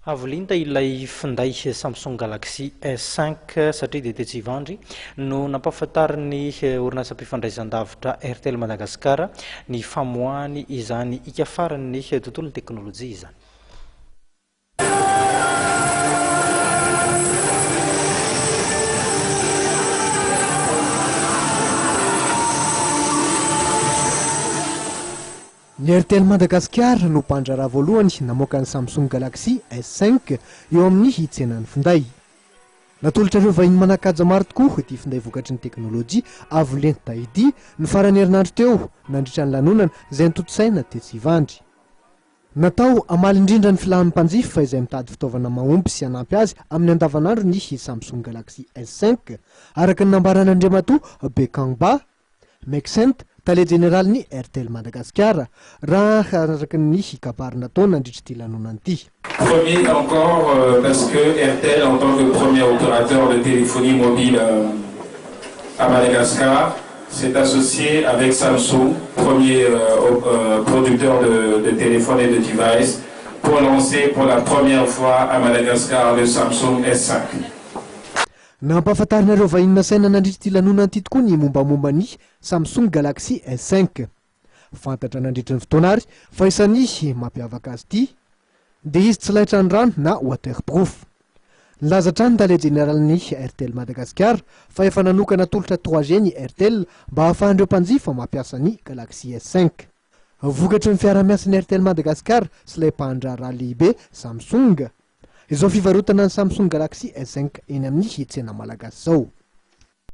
Avolinta ilay finday Samsung Galaxy S5 satria dia tsy hivandry no nampahafantariny orinasa mpifandraisan-davitra Airtel Madagascar ny famoahany izany ika farany tontolon'ny teknôlôjia izany. Ny Airtel Madagascar no mpandraraha voalohany namoaka ny Samsung Galaxy S5 eo amin'ny hitsenan'ny finday. Natolotra ireo vahiny manan-kaja maro tokoa ity finday vokatry ny teknôlôjia avo lenta ity ny farany herinandro teo nandritra ny lanonana izay nitotosaina tetsy hivandry. Natao amaly indrindra ny filahan'ny mpanjifa fa izay mitady fitaovana mahomby sy hanampy azy amin'ny andavanandro ny Samsung Galaxy S5 araka ny nambaran'Andriamatoa Bekangba Mexent tale général ni Airtel Madagascar raha araka ny kabarina taona nandritra ity lanonana ity. Premier encore parce que Airtel en tant que premier opérateur de téléphonie mobile à Madagascar s'est associé avec Samsung, premier producteur de téléphones et de devices, pour lancer pour la première fois à Madagascar le Samsung S5. Nampahafantarinareo vahiny saina nandritra ity lanonana ity tokoa ny mombamomba ny Samsung Galaxy S5. Fantatra nandritra ny fotoana ary fa isany mampiavaka azy ity dia izy tsy laitra ny rano na waterproof. Nilaza hatrany tale général-ny Airtel Madagascar fa efa nanokana tolotra 3G ny Airtel mba hahafahan'ireo mpanjifa mampiasa ny Galaxy S5. Vokatry ny fiara-miasan'ny Airtel Madagascar sy ilay mpandraraha lehibe Samsung izao fivarotana ny Samsung Galaxy S5 eny amin'ny hitsena malagasy zao.